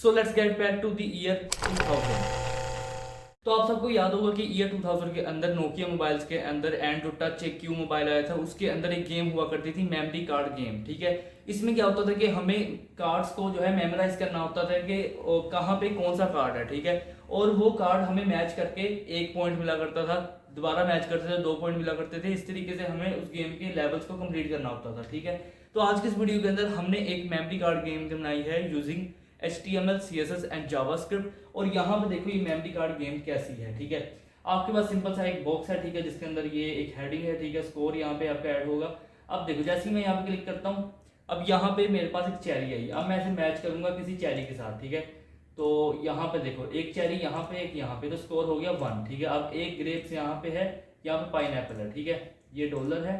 So let's get back to the year 2000। तो आप सबको याद होगा कि ईयर 2000 के अंदर नोकिया मोबाइल्स के अंदर एंड जो टच एक क्यू मोबाइल आया था उसके अंदर एक गेम हुआ करती थी मेमोरी कार्ड गेम। ठीक है, इसमें क्या होता था कि हमें कार्ड्स को जो है मेमोराइज करना होता था कि कहाँ पे कौन सा कार्ड है। ठीक है, और वो कार्ड हमें मैच करके 1 पॉइंट मिला करता था, दोबारा मैच करते थे 2 पॉइंट मिला करते थे। इस तरीके से हमें उस गेम के लेवल्स को कंप्लीट करना होता था। ठीक है, तो आज के इस वीडियो के अंदर हमने एक मेमोरी कार्ड गेम बनाई है using HTML CSS and JavaScript. और यहाँ पे देखो ये मेमोरी कार्ड गेम कैसी है। ठीक है, आपके पास सिंपल सा एक बॉक्स है, ठीक है, जिसके अंदर ये एक हेडिंग है। ठीक है, स्कोर यहाँ पे आपका ऐड होगा। अब देखो जैसे ही मैं यहाँ पे क्लिक करता हूँ, अब यहाँ पे मेरे पास एक चेरी आई। अब मैं इसे मैच करूंगा किसी चेरी के साथ। ठीक है, तो यहाँ पे देखो एक चेरी यहाँ पे एक यहाँ पे, तो स्कोर हो गया 1। ठीक है, अब एक ग्रेप्स यहाँ पे है, यहाँ पे पाइन है। ठीक है, ये डॉलर है,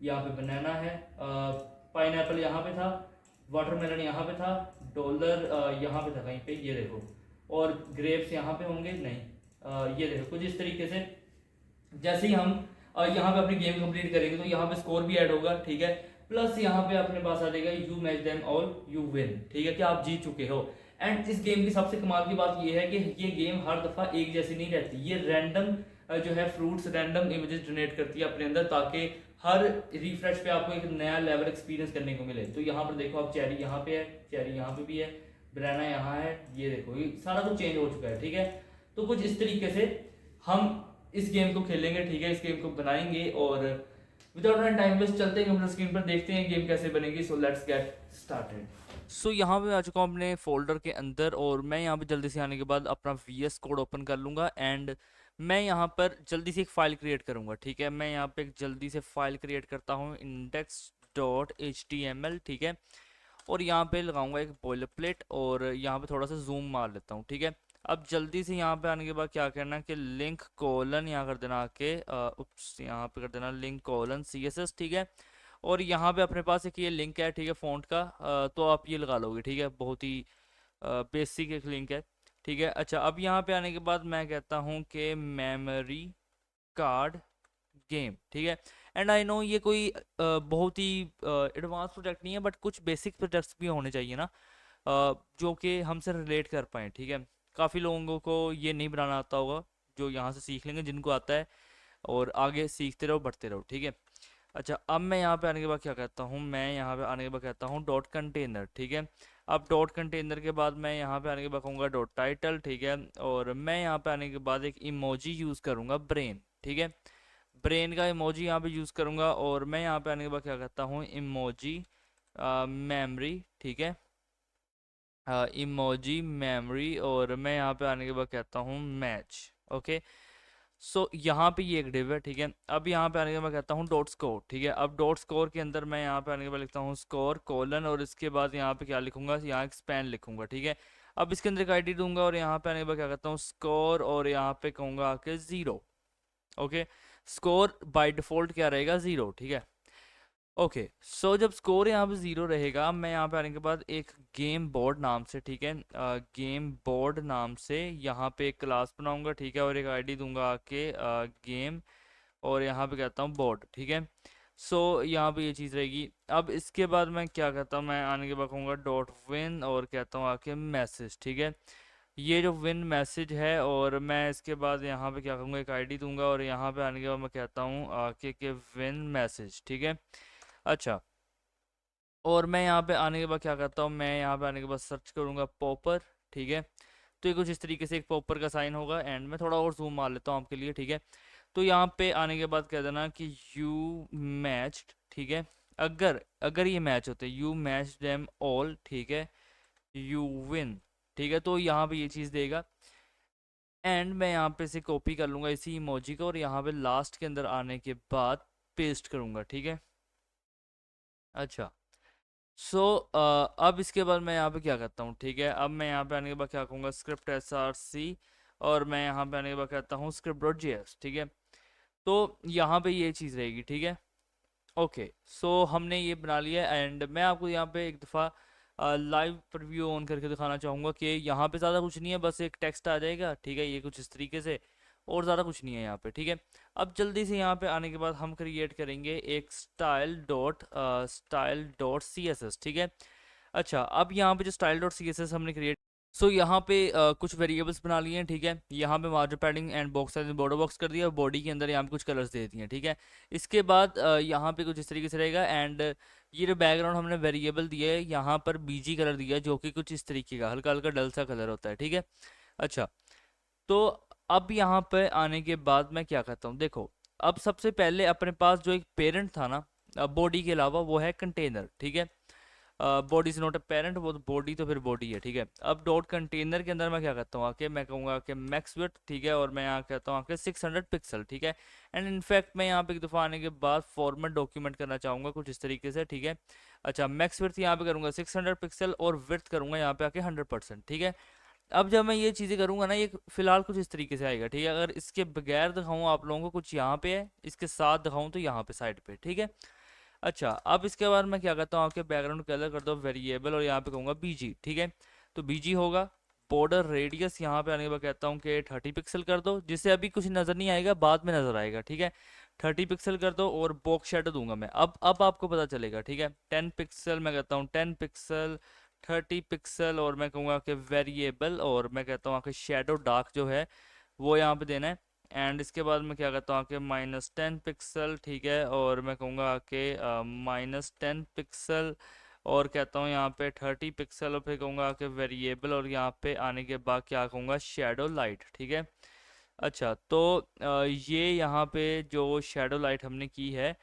यहाँ पे बनाना है, पाइन यहाँ पे था, वाटरमेलन यहाँ पे था, डॉलर यहाँ पे था कहीं पे, ये देखो। और ग्रेप्स यहाँ पे होंगे नहीं, ये देखो कुछ इस तरीके से। जैसे ही हम यहाँ पे अपनी गेम कंप्लीट करेंगे तो यहाँ पे स्कोर भी ऐड होगा। ठीक है, प्लस यहाँ पे अपने पास आ जाएगा you match them all you win. ठीक है, कि आप जीत चुके हो। एंड इस गेम की सबसे कमाल की बात ये है कि ये गेम हर दफा एक जैसी नहीं रहती, ये रैंडम जो है फ्रूट्स रैंडम इमेजेस जनरेट करती है अपने अंदर, ताकि हर रिफ्रेश पे आपको एक नया लेवल एक्सपीरियंस करने को मिले। तो यहाँ पर देखो आप चेरी यहाँ पे है, चेरी यहाँ पे भी है, बनाना यहाँ है, ये देखो ये सारा कुछ चेंज हो चुका है। ठीक है, तो कुछ इस तरीके से हम इस गेम को खेलेंगे। ठीक है, इस गेम को बनाएंगे और विदाउट एनी टाइम वेस्ट चलते हैं कंप्यूटर स्क्रीन पर, देखते हैं गेम कैसे बनेगी। So let's get started. So यहाँ पे आ चुका हूँ अपने फोल्डर के अंदर, और मैं यहाँ पे जल्दी से आने के बाद अपना VS कोड ओपन कर लूँगा। एंड मैं यहाँ पर जल्दी से एक फ़ाइल क्रिएट करूँगा। ठीक है, मैं यहाँ पे एक जल्दी से फाइल क्रिएट करता हूँ, index.html। ठीक है, और यहाँ पे लगाऊंगा एक बॉयलर प्लेट, और यहाँ पे थोड़ा सा जूम मार लेता हूँ। ठीक है, अब जल्दी से यहाँ पे आने के बाद क्या करना है कि लिंक कोलन यहाँ कर देना आके, उप्स, यहाँ पे कर देना लिंक कोलन CSS। ठीक है, और यहाँ पे अपने पास एक ये लिंक है, ठीक है, फ़ॉन्ट का, तो आप ये लगा लोगे। ठीक है, बहुत ही बेसिक एक लिंक है। ठीक है, अच्छा, अब यहाँ पे आने के बाद मैं कहता हूँ कि मेमोरी कार्ड गेम। ठीक है, एंड आई नो ये कोई बहुत ही एडवांस प्रोजेक्ट नहीं है, बट कुछ बेसिक प्रोजेक्ट्स भी होने चाहिए ना, जो कि हमसे रिलेट कर पाए। ठीक है, काफ़ी लोगों को ये नहीं बनाना आता होगा, जो यहाँ से सीख लेंगे, जिनको आता है और आगे सीखते रहो बढ़ते रहो। ठीक है, अच्छा, अब मैं यहाँ पे आने के बाद क्या कहता हूँ, मैं यहाँ पे आने के बाद कहता हूँ डॉट कंटेनर। ठीक है, अब डॉट कंटेनर के बाद मैं यहाँ पे आने के बाद कहूँगा डॉट टाइटल। ठीक है, और मैं यहाँ पे आने के बाद एक इमोजी यूज़ करूँगा, ब्रेन। ठीक है, ब्रेन का इमोजी यहाँ पे यूज़ करूँगा, और मैं यहाँ पे आने के बाद क्या कहता हूँ, इमोजी मेमोरी। ठीक है, इमोजी मेमोरी, और मैं यहाँ पे आने के बाद कहता हूँ मैच। ओके, सो यहाँ पे ये एक डिव है। ठीक है, अब यहाँ पे आने के बाद कहता हूँ डॉट स्कोर। ठीक है, अब डॉट स्कोर के अंदर मैं यहाँ पे आने के बाद लिखता हूँ स्कोर कोलन, और इसके बाद यहाँ पे क्या लिखूंगा, यहाँ एक स्पैन लिखूंगा। ठीक है, अब इसके अंदर एक ID दूंगा, और यहाँ पे आने के बाद क्या कहता हूँ स्कोर, और यहाँ पे कहूँगा आके 0। ओके, स्कोर बाय डिफॉल्ट क्या रहेगा, 0। ठीक है, ओके, सो जब स्कोर यहाँ पे 0 रहेगा, मैं यहाँ पे आने के बाद एक गेम बोर्ड नाम से, ठीक है, गेम बोर्ड नाम से यहाँ पे एक क्लास बनाऊंगा। ठीक है, और एक ID दूंगा आके गेम, और यहाँ पे कहता हूँ बोर्ड। ठीक है, सो यहाँ पे ये चीज़ रहेगी। अब इसके बाद मैं क्या कहता हूँ, मैं आने के बाद कहूँगा डॉट विन, और कहता हूँ आके मैसेज। ठीक है, ये जो विन मैसेज है, और मैं इसके बाद यहाँ पे क्या करूँगा, एक ID दूंगा, और यहाँ पे आने के बाद मैं कहता हूँ आके के विन मैसेज। ठीक है, अच्छा, और मैं यहाँ पे आने के बाद क्या करता हूँ, मैं यहाँ पे आने के बाद सर्च करूँगा पॉपर। ठीक है, तो ये कुछ इस तरीके से एक पॉपर का साइन होगा, एंड मैं थोड़ा और जूम मार लेता हूँ आपके लिए। ठीक है, तो यहाँ पे आने के बाद कह देना कि यू मैच्ड। ठीक है, अगर अगर ये मैच होते, यू मैच देम ऑल। ठीक है, यू विन। ठीक है, तो यहाँ पे ये चीज़ देगा, एंड मैं यहाँ पे से कॉपी कर लूँगा इसी इमोजी को, और यहाँ पे लास्ट के अंदर आने के बाद पेस्ट करूँगा। ठीक है, अच्छा, सो अब इसके बाद मैं यहाँ पे क्या करता हूँ। ठीक है, अब मैं यहाँ पे आने के बाद क्या कहूँगा, स्क्रिप्ट SRC, और मैं यहाँ पे आने के बाद कहता हूँ स्क्रिप्ट डॉट JS। ठीक है, तो यहाँ पे ये चीज़ रहेगी। ठीक है, ओके, सो हमने ये बना लिया, एंड मैं आपको यहाँ पे एक दफ़ा लाइव प्रीव्यू ऑन करके दिखाना चाहूँगा कि यहाँ पे ज़्यादा कुछ नहीं है, बस एक टेक्स्ट आ जाएगा। ठीक है, ये कुछ इस तरीके से, और ज़्यादा कुछ नहीं है यहाँ पे। ठीक है, अब जल्दी से यहाँ पे आने के बाद हम क्रिएट करेंगे एक स्टाइल डॉट CSS। ठीक है, अच्छा, अब यहाँ पे जो स्टाइल डॉट CSS हमने क्रिएट सो यहाँ पे कुछ वेरिएबल्स बना लिए हैं, ठीक है। यहाँ पे margin padding and box size border box कर दिया और बॉडी के अंदर यहाँ पे कुछ कलर्स दे दिए हैं, ठीक है। इसके बाद यहाँ पे कुछ इस तरीके से रहेगा। एंड ये जो बैकग्राउंड हमने वेरिएबल दिया है यहाँ पर बीजी कलर दिया है, जो कि कुछ इस तरीके का हल्का हल्का डल सा कलर होता है, ठीक है। अच्छा, तो अब यहाँ पे आने के बाद मैं क्या करता हूँ, देखो। अब सबसे पहले अपने पास जो एक पेरेंट था ना बॉडी के अलावा, वो है कंटेनर, ठीक है। Body is not a parent, वो बॉडी तो फिर बॉडी है, ठीक है। अब डॉट कंटेनर के अंदर मैं क्या करता हूँ आके, मैं कहूँगा कि मैक्स विड्थ, ठीक है, और मैं यहाँ कहता हूँ आके 600 पिक्सल, ठीक है। एंड इनफैक्ट मैं यहाँ पे एक दफ़ा आने के बाद फॉर्मेट डॉक्यूमेंट करना चाहूँगा कुछ इस तरीके से, ठीक है। अच्छा, मैक्स विड्थ यहाँ पे करूँगा 600 पिक्सल और विड्थ करूँगा यहाँ पे आके 100%, ठीक है। अब जब मैं ये चीज़ें करूँगा ना, ये फिलहाल कुछ इस तरीके से आएगा, ठीक है। अगर इसके बगैर दिखाऊँ आप लोगों को, कुछ यहाँ पे है, इसके साथ दिखाऊँ तो यहाँ पे साइड पे, ठीक है। अच्छा, अब इसके बाद मैं क्या करता हूँ, आपके बैकग्राउंड कलर कर दो वेरिएबल और यहाँ पे कहूँगा बीजी, ठीक है। तो बीजी होगा। बॉर्डर रेडियस यहाँ पे आने के बाद कहता हूँ कि 30 पिक्सल कर दो, जिससे अभी कुछ नज़र नहीं आएगा, बाद में नज़र आएगा, ठीक है। 30 पिक्सल कर दो और बॉक्स शेडो दूंगा मैं। अब आपको पता चलेगा, ठीक है। 10 पिक्सल मैं कहता हूँ, 10 पिक्सल, 30 पिक्सल, और मैं कहूँगा कि वेरिएबल, और मैं कहता हूँ कि शेडो डार्क जो है वो यहाँ पे देना है। एंड इसके बाद मैं क्या करता हूँ कि -10 पिक्सल, ठीक है, और मैं कहूँगा कि -10 पिक्सल, और कहता हूँ यहाँ पे 30 पिक्सल, और फिर कहूँगा कि वेरिएबल, और यहाँ पे आने के बाद क्या कहूँगा, शेडो लाइट, ठीक है। अच्छा, तो ये यहाँ पे जो शेडो लाइट हमने की है,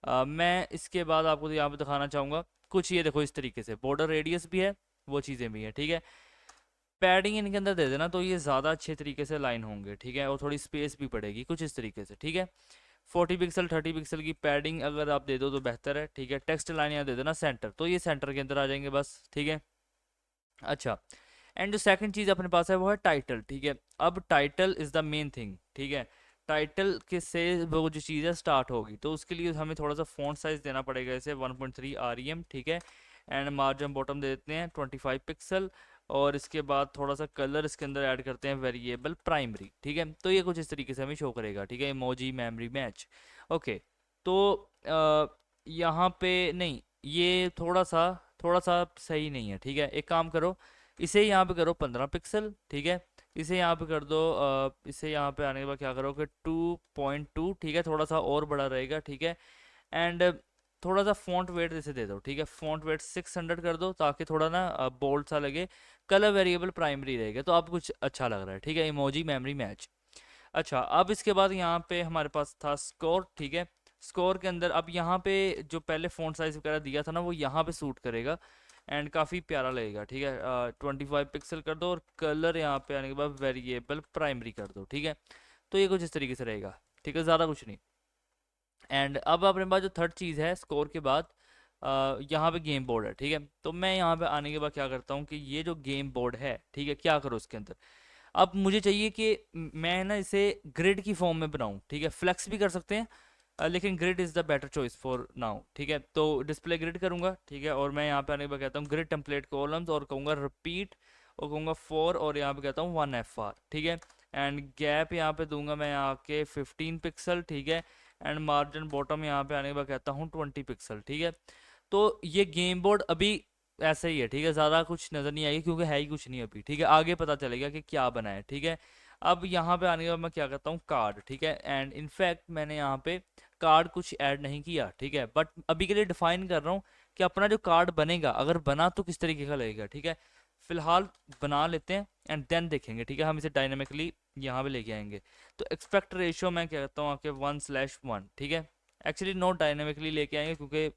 मैं इसके बाद आपको यहाँ पे दिखाना चाहूँगा कुछ। ये देखो, इस तरीके से बॉर्डर रेडियस भी है, वो चीज़ें भी हैं, ठीक है। पैडिंग इनके अंदर दे देना तो ये ज़्यादा अच्छे तरीके से लाइन होंगे, ठीक है, और थोड़ी स्पेस भी पड़ेगी कुछ इस तरीके से, ठीक है। 40 पिक्सल 30 पिक्सल की पैडिंग अगर आप दे दो तो बेहतर है, ठीक है। टेक्स्ट लाइन यहाँ दे देना सेंटर, तो ये सेंटर के अंदर आ जाएंगे बस, ठीक है। अच्छा, एंड जो सेकंड चीज़ अपने पास है वो है टाइटल, ठीक है। अब title is the main thing, ठीक है। टाइटल के से वो जो चीज़ है स्टार्ट होगी, तो उसके लिए हमें थोड़ा सा फ़ॉन्ट साइज़ देना पड़ेगा, इसे 1.3 REM, ठीक है। एंड मार्जिन बॉटम दे देते हैं 25 पिक्सल, और इसके बाद थोड़ा सा कलर इसके अंदर ऐड करते हैं वेरिएबल प्राइमरी, ठीक है। तो ये कुछ इस तरीके से हमें शो करेगा, ठीक है। Emoji memory match, okay. तो यहाँ पे नहीं, ये थोड़ा सा सही नहीं है, ठीक है। एक काम करो, इसे यहाँ पे करो 15 पिक्सल, ठीक है। इसे यहाँ पे कर दो इसे यहाँ पे आने के बाद क्या करो कि 2.2, ठीक है, थोड़ा सा और बड़ा रहेगा, ठीक है। एंड थोड़ा सा फॉन्ट वेट इसे दे दो, ठीक है। फॉन्ट वेट 600 कर दो, ताकि थोड़ा ना बोल्ड सा लगे। कलर वेरिएबल प्राइमरी रहेगा, तो आपको कुछ अच्छा लग रहा है, ठीक है। Emoji memory match. अच्छा, अब इसके बाद यहाँ पे हमारे पास था स्कोर, ठीक है। स्कोर के अंदर अब यहाँ पे जो पहले फ़ॉन्ट साइज वगैरह दिया था ना, वो यहाँ पे सूट करेगा एंड काफ़ी प्यारा लगेगा, ठीक है। 25 पिक्सल कर दो और कलर यहाँ पे आने के बाद वेरिएबल प्राइमरी कर दो, ठीक है। तो ये कुछ इस तरीके से रहेगा, ठीक है, ज़्यादा कुछ नहीं। एंड अब अपने पास जो थर्ड चीज़ है स्कोर के बाद, यहाँ पे गेम बोर्ड है, ठीक है। तो मैं यहाँ पे आने के बाद क्या करता हूँ कि ये जो गेम बोर्ड है, ठीक है, क्या करो उसके अंदर। अब मुझे चाहिए कि मैं ना इसे ग्रिड की फॉर्म में बनाऊं, ठीक है। फ्लेक्स भी कर सकते हैं, लेकिन grid is the better choice for now, ठीक है। तो डिस्प्ले ग्रिड करूंगा, ठीक है, और मैं यहाँ पे आने के बाद कहता हूँ ग्रिड टेम्पलेट कॉलम्स, और कहूँगा रिपीट, और कहूँगा 4, और यहाँ पे कहता हूँ 1 FR, ठीक है। एंड गैप यहाँ पे दूंगा मैं यहाँ के 15 पिक्सल, ठीक है। एंड मार्जिन बॉटम यहाँ पे आने के बाद कहता हूँ 20 पिक्सल, ठीक है। तो ये गेम बोर्ड अभी ऐसा ही है, ठीक है, ज़्यादा कुछ नज़र नहीं आएगी क्योंकि है ही कुछ नहीं अभी, ठीक है। आगे पता चलेगा कि क्या बना है, ठीक है। अब यहाँ पे आने के बाद मैं क्या करता हूँ, कार्ड, ठीक है। एंड इनफैक्ट मैंने यहाँ पे कार्ड कुछ ऐड नहीं किया, ठीक है, बट अभी के लिए डिफाइन कर रहा हूँ कि अपना जो कार्ड बनेगा, अगर बना तो किस तरीके का लगेगा, ठीक है। फिलहाल बना लेते हैं एंड देन देखेंगे, ठीक है। हम इसे डायनेमिकली यहाँ पे लेके आएंगे। तो एक्सपेक्ट रेशियो मैं कहता हूँ आपके 1/1, ठीक है। एक्चुअली नोट डायनेमिकली लेके आएंगे क्योंकि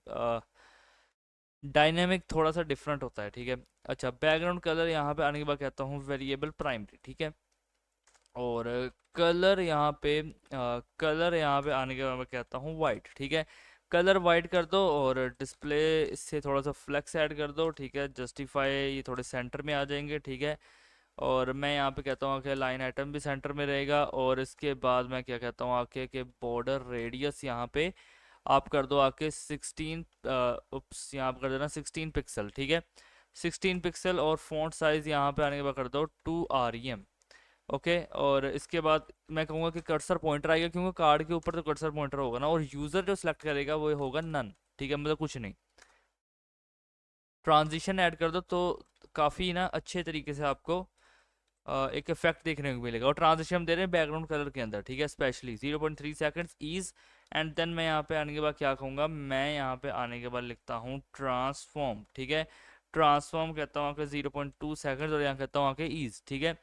डायनेमिक थोड़ा सा डिफरेंट होता है, ठीक है। अच्छा, बैकग्राउंड कलर यहाँ पे आने के बाद कहता हूँ वेरिएबल प्राइमरी, ठीक है। और कलर यहाँ पे आने के बाद मैं कहता हूँ वाइट, ठीक है। कलर वाइट कर दो और डिस्प्ले इससे थोड़ा सा फ्लेक्स ऐड कर दो, ठीक है। जस्टिफाई, ये थोड़े सेंटर में आ जाएंगे, ठीक है। और मैं यहाँ पे कहता हूँ कि लाइन आइटम भी सेंटर में रहेगा, और इसके बाद मैं क्या कहता हूँ आके कि बॉर्डर रेडियस यहाँ पे आप कर दो आके 16, उप्स, यहाँ पे कर देना 16 पिक्सल, ठीक है। 16 पिक्सल, और फॉन्ट साइज यहाँ पे आने के बाद कर दो 2 REM, ओके। और इसके बाद मैं कहूँगा कि कर्सर पॉइंटर आएगा, क्योंकि कार्ड के ऊपर तो कर्सर पॉइंटर होगा ना, और यूज़र जो सिलेक्ट करेगा वो होगा नन, ठीक है, मतलब कुछ नहीं। ट्रांजिशन ऐड कर दो, तो काफ़ी ना अच्छे तरीके से आपको एक इफेक्ट देखने को मिलेगा। और ट्रांजिशन हम दे रहे हैं बैकग्राउंड कलर के अंदर, ठीक है, specially 0.3 seconds is. And then मैं यहाँ पे आने के बाद क्या कहूँगा, मैं यहाँ पे आने के बाद लिखता हूँ ट्रांसफॉर्म, ठीक है। ट्रांसफॉर्म कहता हूँ आके 0.2 सेकंड, और यहाँ कहता हूँ आके ईज, ठीक है।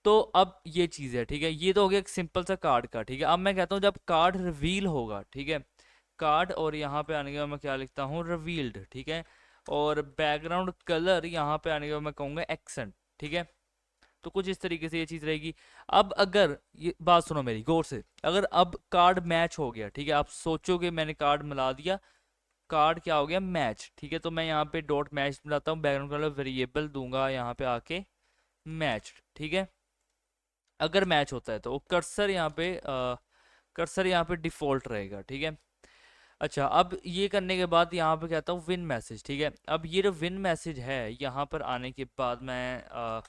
तो अब ये चीज़ है, ठीक है, ये तो हो गया एक सिंपल सा कार्ड का, ठीक है। अब मैं कहता हूँ जब कार्ड रिवील होगा, ठीक है, कार्ड, और यहाँ पे आने के बाद मैं क्या लिखता हूँ, रिवील्ड, ठीक है। और बैकग्राउंड कलर यहाँ पे आने के बाद मैं कहूँगा एक्सेंट, ठीक है। तो कुछ इस तरीके से ये चीज़ रहेगी। अब अगर ये बात सुनो मेरी गौर से, अगर अब कार्ड मैच हो गया, ठीक है, आप सोचोगे मैंने कार्ड मिला दिया, कार्ड क्या हो गया, मैच, ठीक है। तो मैं यहाँ पे डॉट मैच मिलाता हूँ, बैकग्राउंड कलर वेरिएबल दूंगा यहाँ पे आके मैच, ठीक है। अगर मैच होता है तो कर्सर यहाँ पे डिफॉल्ट रहेगा, ठीक है। अच्छा, अब ये करने के बाद यहाँ पे कहता हूँ विन मैसेज, ठीक है। अब ये जो विन मैसेज है यहाँ पर आने के बाद मैं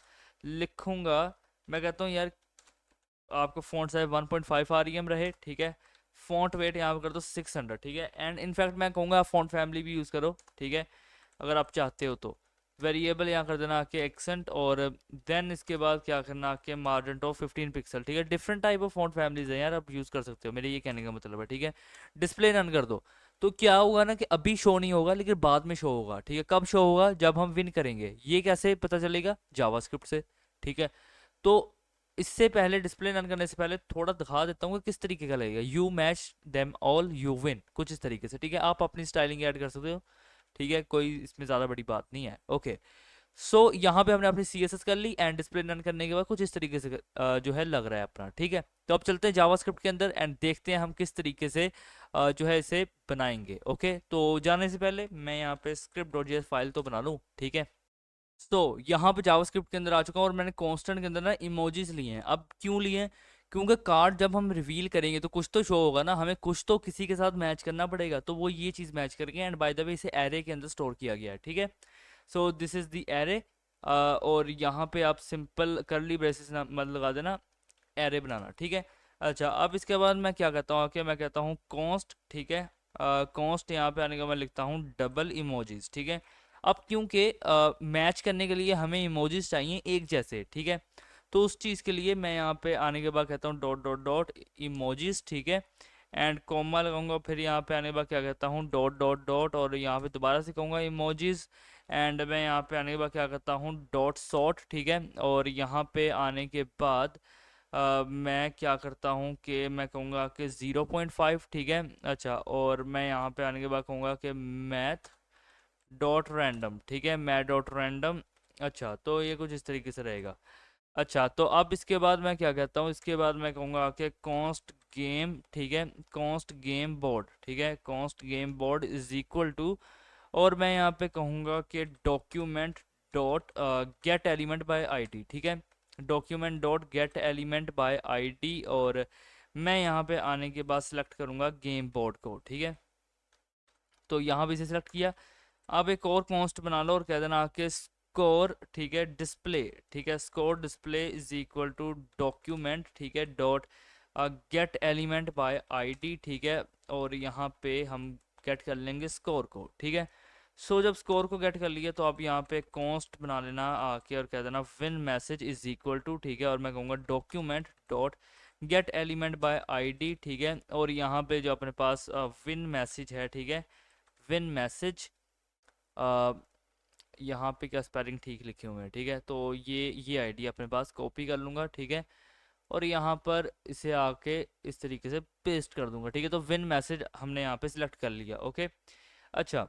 लिखूंगा, मैं कहता हूँ यार आपको फ़ॉन्ट साइज 1.5 आरईएम रहे, ठीक है। फ़ॉन्ट वेट यहाँ पे कर दो 600, ठीक है। एंड इनफैक्ट मैं कहूँगा आप फ़ॉन्ट फैमिली भी यूज़ करो, ठीक है, अगर आप चाहते हो तो। वेरिएबल यहाँ कर देना आके एक्सेंट, और देन इसके बाद क्या करना आके मार्जिन ऑफ 15 पिक्सल, ठीक है। Different type of font families है यार, आप यूज़ कर सकते हो, मेरे ये कहने का मतलब है, ठीक है। डिस्प्ले रन कर दो, तो क्या होगा ना कि अभी शो नहीं होगा लेकिन बाद में शो होगा, ठीक है। कब शो होगा, जब हम विन करेंगे। ये कैसे पता चलेगा, जावास्क्रिप्ट से, ठीक है। तो इससे पहले डिस्प्ले रन करने से पहले थोड़ा दिखा देता हूँ कि किस तरीके का लगेगा। You match them all you win, कुछ इस तरीके से, ठीक है। आप अपनी स्टाइलिंग ऐड कर सकते हो, ठीक है, कोई इसमें ज़्यादा बड़ी बात नहीं है। ओके, सो यहाँ पे हमने अपनी सी एस एस कर ली, एंड डिस्प्ले रन करने के बाद कुछ इस तरीके से जो है लग रहा है अपना, ठीक है। तो अब चलते हैं जावास्क्रिप्ट के अंदर एंड देखते हैं हम किस तरीके से जो है इसे बनाएंगे। ओके, तो जाने से पहले मैं यहाँ पे स्क्रिप्ट डॉट जेएस फाइल तो बना लूँ, ठीक है। तो यहाँ पे जावास्क्रिप्ट के अंदर आ चुका हूँ, और मैंने कांस्टेंट के अंदर ना इमोजीज लिए हैं। अब क्यों लिए हैं, क्योंकि कार्ड जब हम रिवील करेंगे तो कुछ तो शो होगा ना, हमें कुछ तो किसी के साथ मैच करना पड़ेगा, तो वो ये चीज़ मैच करके, एंड बाय द वे इसे एरे के अंदर स्टोर किया गया है, ठीक है। So this is the array, और यहाँ पे आप सिंपल करली ब्रेसेस मत लगा देना, एरे बनाना, ठीक है। अच्छा, अब इसके बाद मैं क्या कहता हूँ कि मैं कहता हूँ कॉन्स्ट, ठीक है। कॉन्स्ट यहाँ पे आने का मैं लिखता हूँ डबल इमोजीज, ठीक है। अब क्योंकि मैच करने के लिए हमें इमोजीज चाहिए एक जैसे, ठीक है। तो उस चीज़ के लिए मैं यहाँ पे आने के बाद कहता हूँ डॉट डॉट डॉट इमोजीज, ठीक है। एंड कॉमा लगाऊंगा, फिर यहाँ पे आने के बाद क्या कहता हूँ डॉट डॉट डॉट, और यहाँ पे दोबारा से कहूँगा इमोजीज। एंड मैं यहाँ पे आने के बाद क्या करता हूँ डॉट सॉर्ट, ठीक है। और यहाँ पे आने के बाद मैं क्या करता हूँ कि मैं कहूँगा कि 0.5, ठीक है। अच्छा, और मैं यहाँ पे आने के बाद कहूँगा कि मैथ डॉट रैंडम, ठीक है, मैथ डॉट रैंडम। अच्छा, तो ये कुछ इस तरीके से रहेगा। अच्छा, तो अब इसके बाद मैं क्या कहता हूँ, इसके बाद मैं कहूँगा कि कॉन्स्ट गेम, ठीक है, कॉन्स्ट गेम बोर्ड, ठीक है, const game board is equal to, और मैं यहाँ पे कहूँगा कि document dot get element by ID, ठीक है, document dot get element by ID. और मैं यहाँ पे आने के बाद सिलेक्ट करूँगा गेम बोर्ड को, ठीक है। तो यहाँ पे इसे सिलेक्ट किया। अब एक और कॉन्स्ट बना लो और कह देना कि स्कोर, ठीक है, डिस्प्ले, ठीक है, score display is equal to document, ठीक है, dot get element by ID, ठीक है। और यहाँ पे हम गेट कर लेंगे स्कोर को, ठीक है। सो जब स्कोर को गेट कर लिया तो आप यहाँ पे कॉन्स्ट बना लेना आके और कह देना win message is equal to, ठीक है, और मैं कहूँगा document dot get element by ID, ठीक है। और यहाँ पे जो अपने पास विन मैसेज है, ठीक है, विन मैसेज, यहाँ पे क्या स्पेलिंग ठीक लिखे हुए हैं, ठीक है। तो ये आईडी अपने पास कॉपी कर लूँगा, ठीक है, और यहाँ पर इसे आके इस तरीके से पेस्ट कर दूंगा, ठीक है। तो विन मैसेज हमने यहाँ पे सिलेक्ट कर लिया, ओके। अच्छा,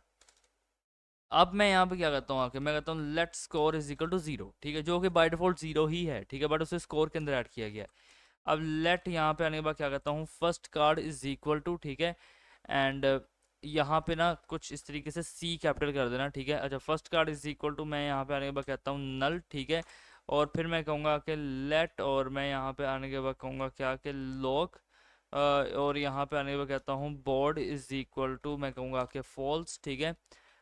अब मैं यहाँ पे क्या करता हूँ आके मैं कहता हूँ let score is equal to 0, ठीक है, जो कि बाय डिफॉल्ट 0 ही है, ठीक है, बट उसे स्कोर के अंदर ऐड किया गया है। अब लेट यहाँ पे आने के बाद क्या करता हूँ first card is equal to, ठीक है। एंड यहाँ पे ना कुछ इस तरीके से सी कैपिटल कर देना, ठीक है। अच्छा, first card is equal to, मैं यहाँ पे आने के बाद कहता हूँ नल, ठीक है। और फिर मैं कहूँगा कि लेट, और मैं यहाँ पे आने के बाद कहूँगा क्या कि लॉग, और यहाँ पे आने के बाद कहता हूँ बोर्ड इज इक्वल टू, मैं कहूँगा कि फॉल्स, ठीक है।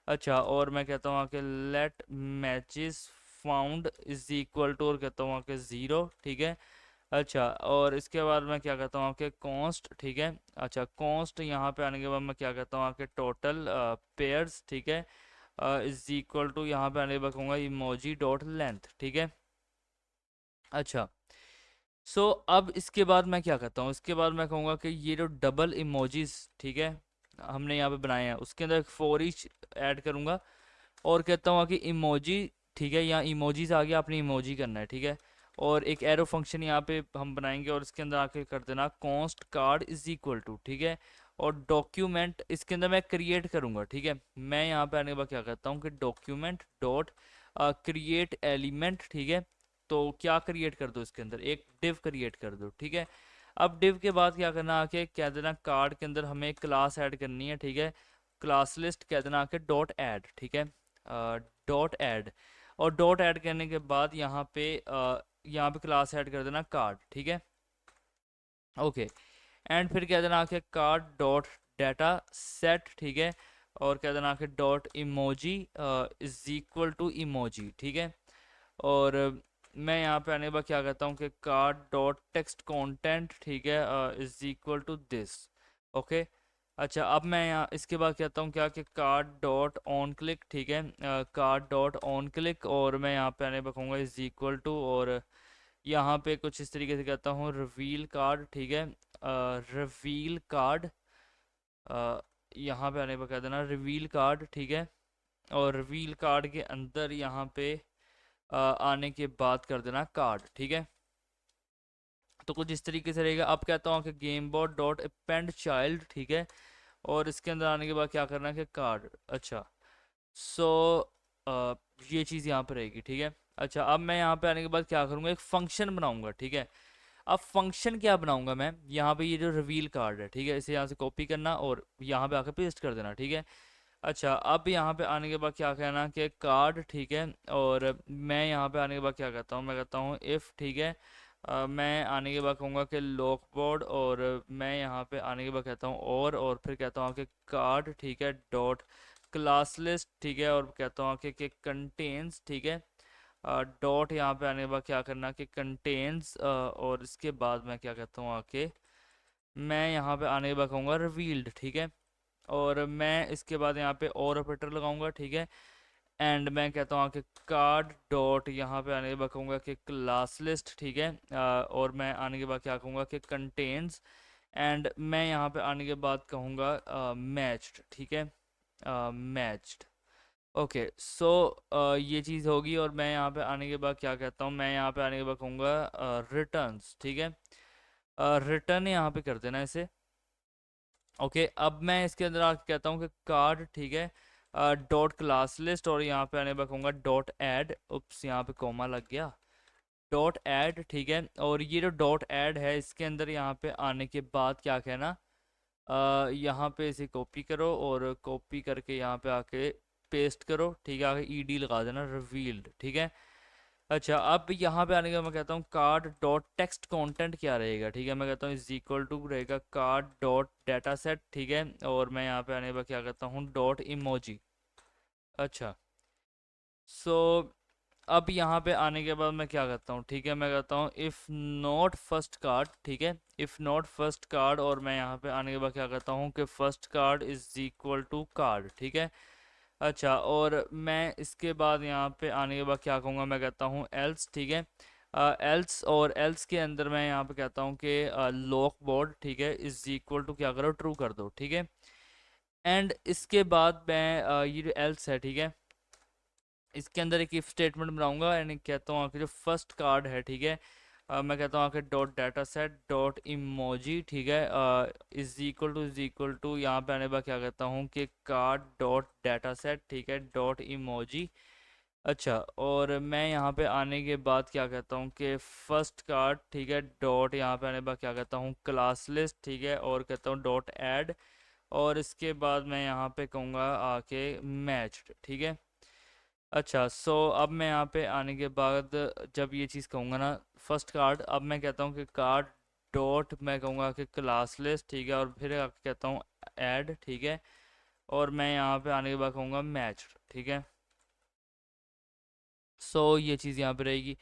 अच्छा, और मैं कहता हूँ कि let matches found is equal to, और कहता हूँ कि ज़ीरो, ठीक है। अच्छा, और इसके बाद मैं क्या कहता हूँ कि कॉन्स्ट, ठीक है। अच्छा, कॉन्स्ट यहाँ पे आने के बाद मैं क्या कहता हूँ कि टोटल पेयर्स, ठीक है। इज इक्वल टू, यहाँ पे आने के बाद कहूँगा इमोजी डॉट लेंथ, ठीक है। अच्छा, सो अब इसके बाद मैं क्या करता हूँ, इसके बाद मैं कहूँगा कि ये जो डबल इमोजीज, ठीक है, हमने यहाँ पे बनाए हैं, उसके अंदर एक फॉर ईच ऐड करूँगा और कहता हूँ कि इमोजी, ठीक है, यहाँ इमोजीज आ गया, आपने इमोजी करना है, ठीक है। और एक एरो फंक्शन यहाँ पे हम बनाएंगे और इसके अंदर आके कर देना const card is equal to, ठीक है। और डॉक्यूमेंट इसके अंदर मैं क्रिएट करूँगा, ठीक है। मैं यहाँ पे आने के बाद क्या करता हूँ कि डॉक्यूमेंट डॉट क्रिएट एलिमेंट, ठीक है। तो क्या क्रिएट कर दो, इसके अंदर एक डिव क्रिएट कर दो, ठीक है। अब डिव के बाद क्या करना, आके कह देना कार्ड के अंदर हमें क्लास ऐड करनी है, ठीक है। क्लास लिस्ट कह देना आके डॉट ऐड, ठीक है, डॉट ऐड। और डॉट ऐड करने के बाद यहाँ पे क्लास ऐड कर देना कार्ड, ठीक है, ओके। एंड फिर कह देना आके कार्ड डॉट डाटा सेट, ठीक है। और कह देना आके dot emoji is equal to emoji, ठीक है। और मैं यहाँ पे आने के बाद क्या करता हूँ कि कार्ड डॉट टेक्स्ट कॉन्टेंट, ठीक है, is equal to this, okay. अच्छा, अब मैं यहाँ इसके बाद कहता हूँ क्या कि कार्ड डॉट ऑन क्लिक, ठीक है, कार्ड डॉट ऑन क्लिक। और मैं यहाँ पे आने पर कहूँगा इज इक्वल टू, और यहाँ पे कुछ इस तरीके से कहता हूँ रिवील कार्ड, ठीक है, रिवील कार्ड, यहाँ पे आने पर कह देना रिवील कार्ड, ठीक है। और रिवील कार्ड के अंदर यहाँ पे आने के बाद कर देना कार्ड, ठीक है। तो कुछ इस तरीके से रहेगा। अब कहता हूँ कि game board dot append child, ठीक है। और इसके अंदर आने के बाद क्या करना है कि कार्ड, अच्छा। सो ये चीज़ यहाँ पर रहेगी, ठीक है। अच्छा, अब मैं यहाँ पे आने के बाद क्या करूँगा, एक फंक्शन बनाऊंगा, ठीक है। अब फंक्शन क्या बनाऊंगा मैं, यहाँ पे ये जो रिवील कार्ड है, ठीक है, इसे यहाँ से कॉपी करना और यहाँ पे आकर पेस्ट कर देना, ठीक है। अच्छा, अब यहाँ पे आने के बाद क्या कहना कि कार्ड, ठीक है। और मैं यहाँ पे आने के बाद क्या कहता हूँ, मैं कहता हूँ इफ़, ठीक है। मैं आने के बाद कहूँगा कि लॉक बोर्ड, और मैं यहाँ पे आने के बाद कहता हूँ और फिर कहता हूँ कि कार्ड, ठीक है, डॉट क्लास लिस्ट, ठीक है। और कहता हूँ कि कंटेन्स, ठीक है, डॉट यहाँ पे आने के बाद क्या करना कि कंटेन्स, और इसके बाद मैं क्या कहता हूँ आके, मैं यहाँ पे आने के बाद कहूँगा रिवील्ड, ठीक है। और मैं इसके बाद यहाँ पे और ऑपरेटर लगाऊंगा, ठीक है। एंड मैं कहता हूँ कि कार्ड डॉट यहाँ पे आने के बाद कहूँगा कि क्लास लिस्ट, ठीक है। और मैं आने के बाद क्या कहूँगा कि कंटेन्स। एंड मैं यहाँ पे आने के बाद कहूँगा मैच्ड, ठीक है, मैच्ड, ओके। सो ये चीज़ होगी। और मैं यहाँ पे आने के बाद क्या कहता हूँ, मैं यहाँ पे आने के बाद कहूँगा रिटर्न्स, ठीक है, रिटर्न यहाँ पे कर देना इसे, ओके। अब मैं इसके अंदर आके कहता हूँ कि कार्ड, ठीक है, डॉट क्लास लिस्ट। और यहाँ पे आने पर कहूँगा डॉट ऐड, उप्स यहाँ पे कॉमा लग गया, डॉट ऐड, ठीक है। और ये जो डॉट ऐड है, इसके अंदर यहाँ पे आने के बाद क्या कहना, यहाँ पे इसे कॉपी करो और कॉपी करके यहाँ पे आके पेस्ट करो, ठीक है। आगे ईडी लगा देना रिवील्ड, ठीक है। अच्छा, अब यहाँ पे आने का मैं कहता हूँ कार्ड डॉट टेक्स्ट कॉन्टेंट क्या रहेगा, ठीक है। मैं कहता हूँ इज इक्वल टू रहेगा कार्ड डॉट डाटा सेट, ठीक है। और मैं यहाँ पे आने पर क्या करता हूँ डॉट इमोजी, अच्छा। सो अब यहाँ पे आने के बाद मैं क्या करता हूँ, ठीक है, मैं कहता हूँ इफ़ नॉट फर्स्ट कार्ड, ठीक है, इफ़ नॉट फर्स्ट कार्ड। और मैं यहाँ पे आने के बाद क्या करता हूँ कि first card is equal to card, ठीक है। अच्छा, और मैं इसके बाद यहाँ पे आने के बाद क्या कहूँगा, मैं कहता हूँ एल्स, ठीक है, एल्स। और एल्स के अंदर मैं यहाँ पे कहता हूँ कि लॉक बोर्ड, ठीक है, इज इक्वल टू क्या करो, ट्रू कर दो, ठीक है। एंड इसके बाद मैं ये जो एल्स है, ठीक है, इसके अंदर एक इफ स्टेटमेंट बनाऊंगा एंड कहता हूँ कि जो फर्स्ट कार्ड है, ठीक है, मैं कहता हूँ कि dot data set dot emoji, ठीक है, इज इक्वल टू यहाँ पे आने पर क्या कहता हूँ कि कार्ड डॉट डाटा सेट, ठीक है, डॉट इमोजी, अच्छा। और मैं यहाँ पे आने के बाद क्या कहता हूँ कि फर्स्ट कार्ड, ठीक है, डॉट यहाँ पे आने पर क्या कहता हूँ क्लास लिस्ट, ठीक है। और कहता हूँ डॉट ऐड। और इसके बाद मैं यहाँ पे कहूँगा आके मैच्ड, ठीक है। अच्छा, सो अब मैं यहाँ पे आने के बाद जब ये चीज़ कहूँगा ना फर्स्ट कार्ड, अब मैं कहता हूँ कि कार्ड डॉट मैं कहूँगा कि क्लास लिस्ट, ठीक है। और फिर आके कहता हूँ ऐड, ठीक है। और मैं यहाँ पे आने के बाद कहूँगा मैच, ठीक है। सो ये चीज़ यहाँ पे रहेगी।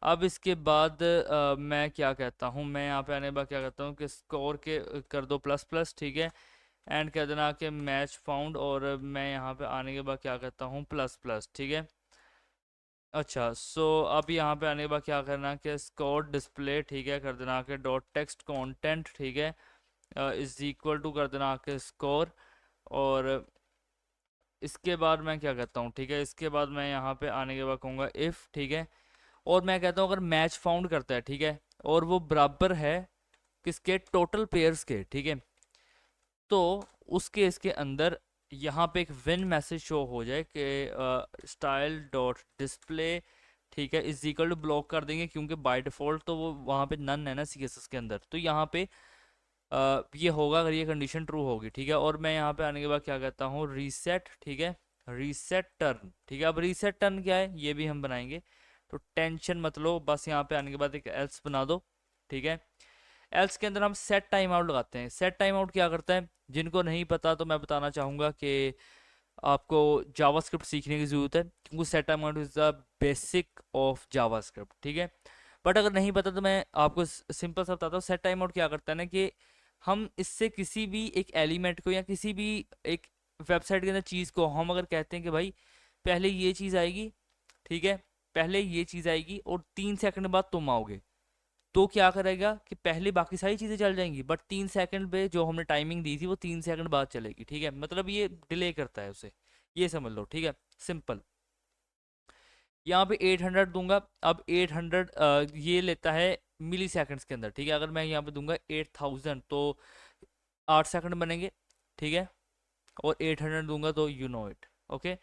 अब इसके बाद मैं क्या कहता हूँ, मैं यहाँ पे आने के बाद क्या कहता हूँ कि स्कोर के कर दो प्लस प्लस, ठीक है। एंड कह देना कि मैच फाउंड, और मैं यहाँ पे आने के बाद क्या करता हूँ प्लस प्लस, ठीक है। अच्छा, सो अब यहाँ पे आने के बाद क्या करना कि स्कोर डिस्प्ले, ठीक है, कर देना कि डॉट टेक्स्ट कंटेंट, ठीक है, इज इक्वल टू कर देना कि स्कोर। और इसके बाद मैं क्या करता हूँ, ठीक है, इसके बाद मैं यहाँ पे आने के बाद कहूँगा इफ़, ठीक है, और मैं कहता हूँ अगर मैच फाउंड करता है, ठीक है, और वो बराबर है किसके, टोटल पेयर्स के, ठीक है, तो उस केस के अंदर यहाँ पे एक विन मैसेज शो हो जाए कि स्टाइल डॉट डिस्प्ले, ठीक है, इज इक्वल टू ब्लॉक कर देंगे क्योंकि बाय डिफ़ॉल्ट तो वो वहाँ पे नन है ना सीएसएस के अंदर, तो यहाँ पे ये होगा अगर ये कंडीशन ट्रू होगी, ठीक है। और मैं यहाँ पे आने के बाद क्या कहता हूँ रीसेट, ठीक है, रीसेट टर्न, ठीक है। अब रीसेट टर्न क्या है ये भी हम बनाएंगे, तो टेंशन मत लो, बस यहाँ पे आने के बाद एक एल्स बना दो, ठीक है। एल्स के अंदर हम सेट टाइम आउट लगाते हैं। सेट टाइम आउट क्या करता है, जिनको नहीं पता तो मैं बताना चाहूँगा कि आपको जावास्क्रिप्ट सीखने की ज़रूरत है, क्योंकि set time out is the basic of JavaScript, ठीक है। बट अगर नहीं पता तो मैं आपको सिंपल सा बताता हूँ। सेट टाइम आउट क्या करता है ना कि हम इससे किसी भी एक एलिमेंट को या किसी भी एक वेबसाइट के अंदर चीज़ को हम अगर कहते हैं कि भाई पहले ये चीज़ आएगी, ठीक है, पहले ये चीज़ आएगी और 3 सेकंड बाद तुम आओगे, तो क्या करेगा कि पहले बाकी सारी चीज़ें चल जाएंगी, बट 3 सेकंड पे जो हमने टाइमिंग दी थी वो 3 सेकंड बाद चलेगी, ठीक है, मतलब ये डिले करता है उसे, ये समझ लो, ठीक है, सिंपल। यहाँ पे 800 दूंगा। अब 800 ये लेता है मिली सेकेंड्स के अंदर, ठीक है। अगर मैं यहाँ पे दूंगा 8000 तो 8 सेकंड बनेंगे, ठीक है, और 800 दूंगा तो यू नो इट, ओके।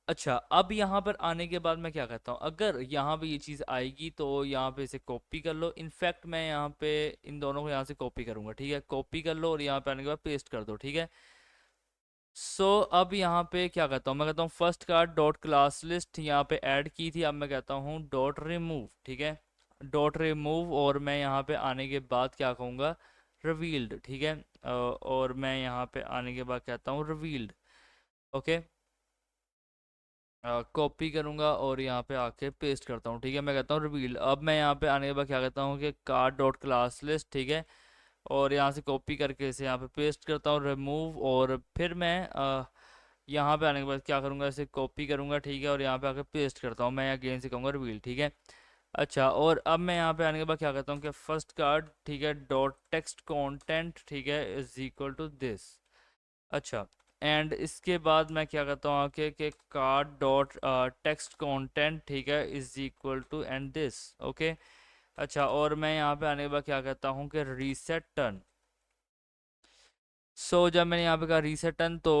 अच्छा, अब यहाँ पर आने के बाद मैं क्या कहता हूँ, अगर यहाँ पे ये चीज़ आएगी तो यहाँ पे इसे कॉपी कर लो। इनफैक्ट मैं यहाँ पे इन दोनों को यहाँ से कॉपी करूँगा, ठीक है, कॉपी कर लो और यहाँ पे आने के बाद पेस्ट कर दो, ठीक है। अब यहाँ पे क्या कहता हूँ, मैं कहता हूँ first card dot class list यहाँ पे ऐड की थी, अब मैं कहता हूँ डॉट रिमूव, ठीक है, डॉट रिमूव, और मैं यहाँ पे आने के बाद क्या कहूँगा रिवील्ड, ठीक है, और मैं यहाँ पे आने के बाद कहता हूँ रिवील्ड, ओके। कॉपी करूँगा और यहाँ पे आके पेस्ट करता हूँ, ठीक है, मैं कहता हूँ रिवील। अब मैं यहाँ पे आने के बाद क्या कहता हूँ कि कार्ड डॉट क्लास लिस्ट, ठीक है, और यहाँ से कॉपी करके इसे यहाँ पे पेस्ट करता हूँ रिमूव, और फिर मैं यहाँ पे आने के बाद क्या करूँगा, इसे कॉपी करूँगा, ठीक है, और यहाँ पे आके पेस्ट करता हूँ, मैं अगेन से कहूँगा रिवील, ठीक है। अच्छा, और अब मैं यहाँ पे आने के बाद क्या कहता हूँ कि फर्स्ट कार्ड, ठीक है, डॉट टेक्स्ट कॉन्टेंट, ठीक है, इज इक्वल टू दिस। अच्छा, एंड इसके बाद मैं क्या करता हूँ आके कि कार्ड डॉट टेक्स्ट कंटेंट, ठीक है, is equal to and this, okay. अच्छा, और मैं यहाँ पे आने के बाद क्या कहता हूँ कि रीसेट टर्न। जब मैंने यहाँ पे कहा रीसेट टर्न तो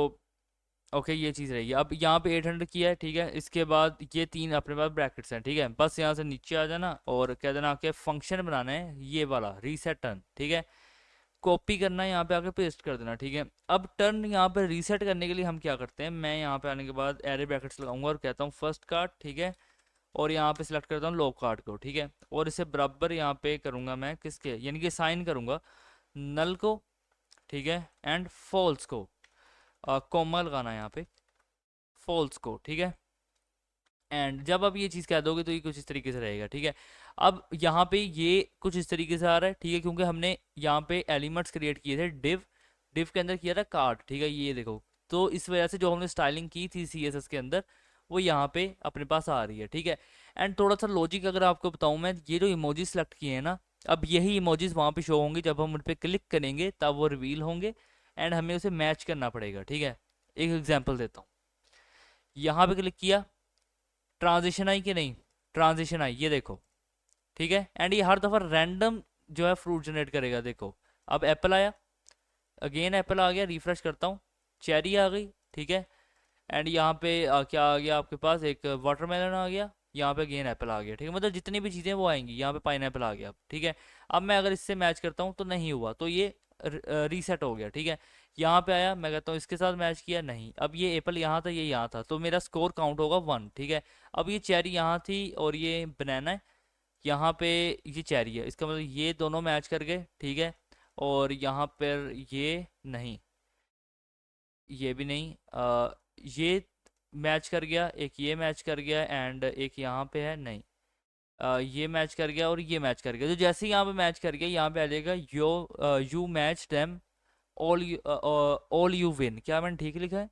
ओके ये चीज़ रहेगी। अब यहाँ पे 800 किया है, ठीक है, इसके बाद ये तीन अपने पास ब्रैकेट्स हैं, ठीक है, बस यहाँ से नीचे आ जाना और कह देना कि फंक्शन बनाना है ये वाला रीसेट टर्न, ठीक है, कॉपी करना है, यहाँ पे आके पेस्ट कर देना, ठीक है। अब टर्न यहाँ पे रीसेट करने के लिए हम क्या करते हैं, मैं यहाँ पे आने के बाद एरे ब्रैकेट्स लगाऊंगा और कहता हूँ फर्स्ट कार्ड, ठीक है, और यहाँ पे सिलेक्ट करता हूँ लॉग कार्ड को, ठीक है, और इसे बराबर यहाँ पे करूँगा मैं किसके, यानी कि साइन करूँगा नल को, ठीक है, एंड फॉल्स को, कॉमा लगाना है यहाँ पे फॉल्स को, ठीक है। एंड जब आप ये चीज़ कह दोगे तो ये कुछ इस तरीके से रहेगा, ठीक है। अब यहाँ पे ये कुछ इस तरीके से आ रहा है, ठीक है, क्योंकि हमने यहाँ पे एलिमेंट्स क्रिएट किए थे डिव, डिव के अंदर किया था कार्ड, ठीक है, ये देखो, तो इस वजह से जो हमने स्टाइलिंग की थी सीएसएस के अंदर वो यहाँ पे अपने पास आ रही है, ठीक है। एंड थोड़ा सा लॉजिक अगर आपको बताऊँ मैं, ये जो इमोजी सेलेक्ट किए हैं ना, अब यही इमोजीज वहाँ पे शो होंगे, जब हम उन पर क्लिक करेंगे तब वो रिवील होंगे, एंड हमें उसे मैच करना पड़ेगा, ठीक है। एक एग्जाम्पल देता हूँ, यहाँ पे क्लिक किया, ट्रांजिशन आई कि नहीं, ट्रांजिशन आई, ये देखो, ठीक है, एंड ये हर दफ़ा रैंडम जो है फ्रूट जनरेट करेगा, देखो। अब एप्पल आया, अगेन एप्पल आ गया, रिफ्रेश करता हूँ, चेरी आ गई, ठीक है, एंड यहाँ पे क्या आ गया आपके पास, एक वाटरमेलन आ गया, यहाँ पे अगेन एप्पल आ गया, ठीक है, मतलब जितनी भी चीज़ें वो आएंगी, यहाँ पे पाइन आ गया, ठीक है। अब मैं अगर इससे मैच करता हूँ तो नहीं हुआ, तो ये रीसेट हो गया, ठीक है। यहाँ पे आया, मैं कहता हूँ इसके साथ मैच किया, नहीं, अब ये एप्पल यहाँ था, ये यहाँ था, तो मेरा स्कोर काउंट होगा 1, ठीक है। अब ये चेरी यहाँ थी और ये बनाना है, यहाँ पे ये चेरी है, इसका मतलब ये दोनों मैच कर गए, ठीक है, और यहाँ पर ये नहीं, ये भी नहीं, ये मैच कर गया, एक ये मैच कर गया, एंड एक यहाँ पे है नहीं, ये मैच कर गया और ये मैच कर गया, तो जैसे ही यहाँ पे मैच कर गया यहाँ पे आ जाएगा yo you match them all you win, क्या मैंने ठीक लिखा है?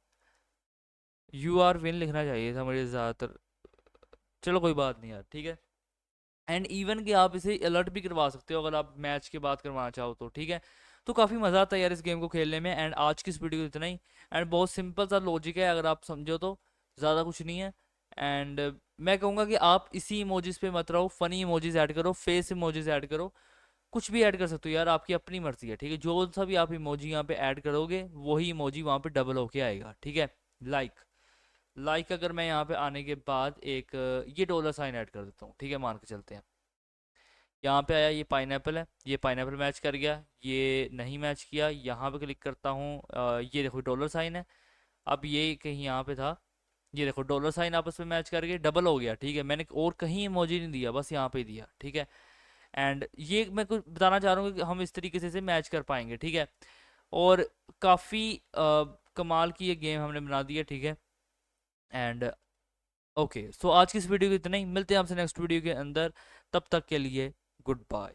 यू आर विन लिखना चाहिए था मुझे ज़्यादातर। चलो कोई बात नहीं यार, ठीक है। एंड इवन कि आप इसे अलर्ट भी करवा सकते हो अगर आप मैच के बाद करवाना चाहो तो, ठीक है। तो काफ़ी मज़ा आता है यार इस गेम को खेलने में। एंड आज की इस वीडियो को इतना ही। एंड बहुत सिंपल सा लॉजिक है अगर आप समझो तो, ज़्यादा कुछ नहीं है। एंड मैं कहूँगा कि आप इसी इमोजीज पे मत रहो, फनी इमोजीज ऐड करो, फेस इमोजीज ऐड करो, कुछ भी ऐड कर सकते हो यार, आपकी अपनी मर्जी है, ठीक है। जो सा भी आप इमोजी यहाँ पे ऐड करोगे वही इमोजी वहाँ पे डबल होके आएगा, ठीक है। लाइक लाइक अगर मैं यहाँ पे आने के बाद एक ये डॉलर साइन ऐड कर देता हूँ, ठीक है, मान के चलते हैं। यहाँ पे आया, ये पाइनएप्पल है, ये पाइनएप्पल मैच कर गया, ये नहीं मैच किया। यहाँ पे क्लिक करता हूँ, ये देखो डॉलर साइन है। अब ये कहीं यहाँ पे था, ये देखो डॉलर साइन आपस में मैच करके डबल हो गया, ठीक है। मैंने और कहीं इमोजी नहीं दिया, बस यहाँ पे दिया, ठीक है। एंड ये मैं कुछ बताना चाह रहा हूँ कि हम इस तरीके से मैच कर पाएंगे, ठीक है। और काफ़ी कमाल की ये गेम हमने बना दी है, ठीक है। एंड ओके, सो आज की इस वीडियो को इतना ही, मिलते हैं आपसे नेक्स्ट वीडियो के अंदर। तब तक के लिए गुड बाय।